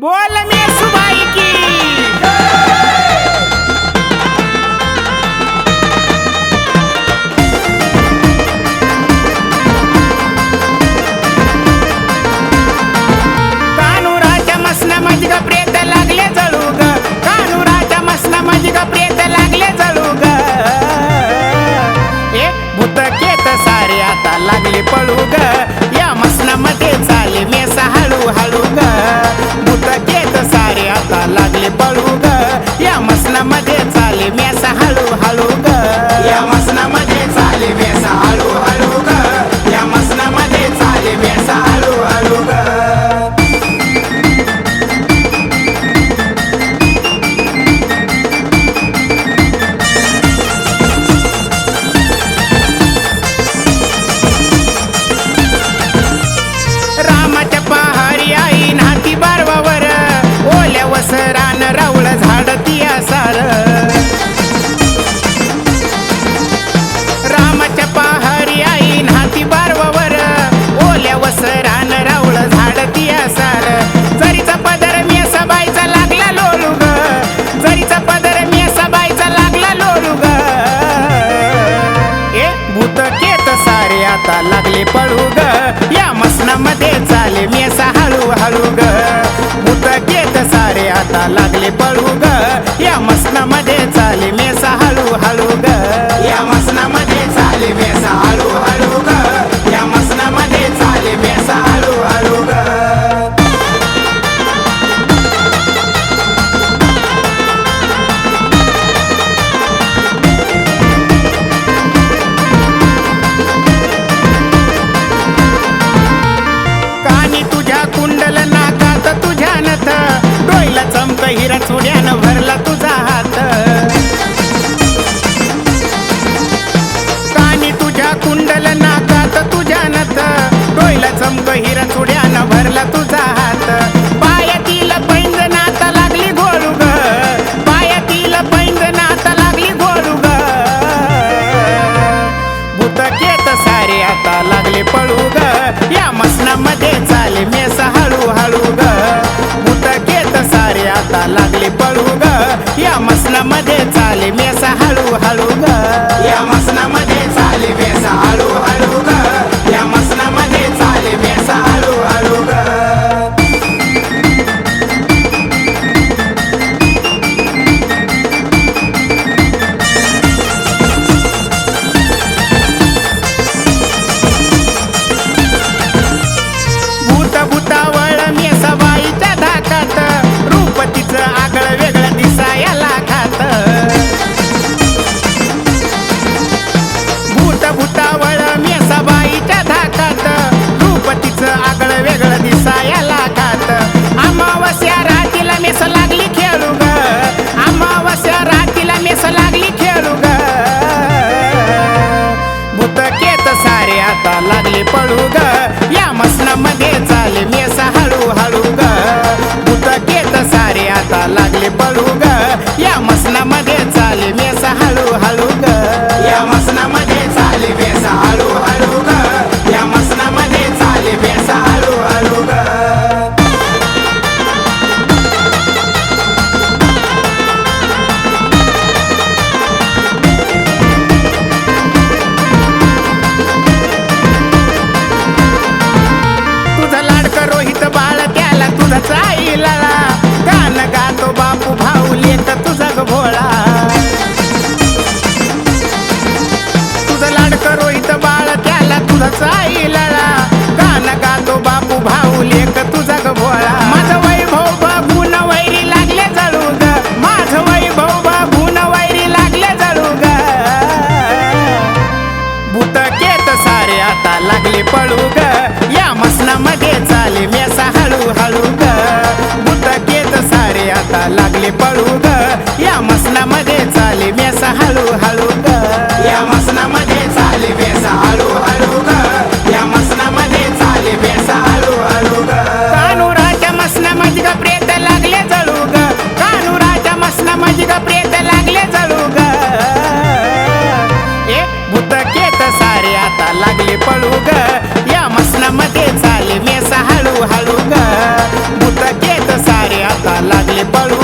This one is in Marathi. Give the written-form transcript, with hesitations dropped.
बोल मेसूबाई की कानुराच्या मसनामध्ये ग प्रेत लागले जळू ग, कानुराच्या मसनामध्ये ग प्रेत लागले जळू ग. ए भूतकेत सारे आता लागले पळू ग, या मसनामध्ये चाले मेसा हळू हळू ग. भूतकेत सारे आता लागले पळू ग, या मसनामध्ये चाले मेसा हळू हळू ग. या मसनामध्ये चाले मेसा हळू हळू ग, या मसनामध्ये चाले मेसा हळू हळू ग. रामाच्या पहारी आई नाती बारवावर, ओल्या वसरान रावळ झाड तिया सार. रामाच्या पहारी आई नाती बारवावर, ओल्या वसरान रावळ झाड तिया सार. जरीचा पदर मेसा बाईचा लागला लोलू ग, जरीचा पदर मेसा बाईचा लागला लोलू ग. ए भूतकेत सारे आता लागले पळू ग, या मसनामध्ये चाले मेसा हळू हळू ग. भूतकेत सारे आता लागले पळू ग, या मसनामध्ये चाले मेसा हळू हळू ग. या मसनामध्ये चाले मेसा हळू हळू ग, या मसनामध्ये चाले मेसा हळू हळू ग. कानी तुझ्या कुंडल नाकात तुझ्या नथ, डोईला चमक हिरा चोड्यानं भरला तुझा हात. कानी तुझ्या कुंडल नाकात तुझ्या नथ, डोईला चमक हिरा चोड्यानं भरला तुझा हात. पायातील पैंजनात लागली घोळू ग, पायातील पैंजनात लागली घोळू ग. भूतकेत सारे आता लागले पळू ग, या मसनामध्ये चाले मेसा हळू हळू ग. भूतकेत सारे आता लागले पळू ग, या मसनामध्ये चाले मेसा हळू हळू ग. या मसनामध्ये चाले मेसा हळू हळू ग, या मसनामध्ये चाले मेसा हळू हळू ग. भूत भूतावळ मेसा बाईच्या धाकात, रूप तिचं आगळ वेगळं दिसाया लाखात. भूत भूतावळ मेसा बाईच्या धाकात, रूप तिचं आगळ वेगळं दिसाया लाखात. अमावस्या रातीला मेस लागली खेळू ग, अमावस्या रातीला मेस लागली खेळू ग. भूतकेत सारे आता लागले पळू ग, या मसनामध्ये चाले मेसा हळू हळू ग. भूतकेत सारे आता लागले पळू ग, या मसनामध्ये चाले मेसा हळू हळू ग. या मसनामध्ये चाले मेसा हळू हळू ग, या मसनामध्ये चाले मेसा हळू हळू ग. तुझा लाडका रोहित बाळ त्याला तुझाच आईला, गाण गातो बापू भाऊ लेक तुझा ग भोळा. तुझा लाडका रोहित बाळ त्याला तुझाच आईला, गाण गातो बापू भाऊ लेक तुझा ग भोळा. माझं वैभव बघून वैरी लागले जळू ग, माझं वैभव बघून वैरी लागले जळू ग. भूतकेत सारे आता लागले पळू ग, या मसनामध्ये चाले मेसा हळू हळू ग. भूतकेत सारे आता लागले पळू ग, या मसनामध्ये चाले मेसा हळू हळू ग. या मसनामध्ये चाले मेसा हळू हळू ग, या मसनामध्ये चाले मेसा हळू हळू ग. कानुराच्या मसनामध्ये ग प्रेत लागले जळू ग, कानुराच्या मसनामध्ये ग प्रेत लागले जळू ग. ए भूतकेत सारे आता लागले पळू ग, या मसनामध्ये चाले मेसा हळू हळू ग. भूतकेत सारे आता लागले पळू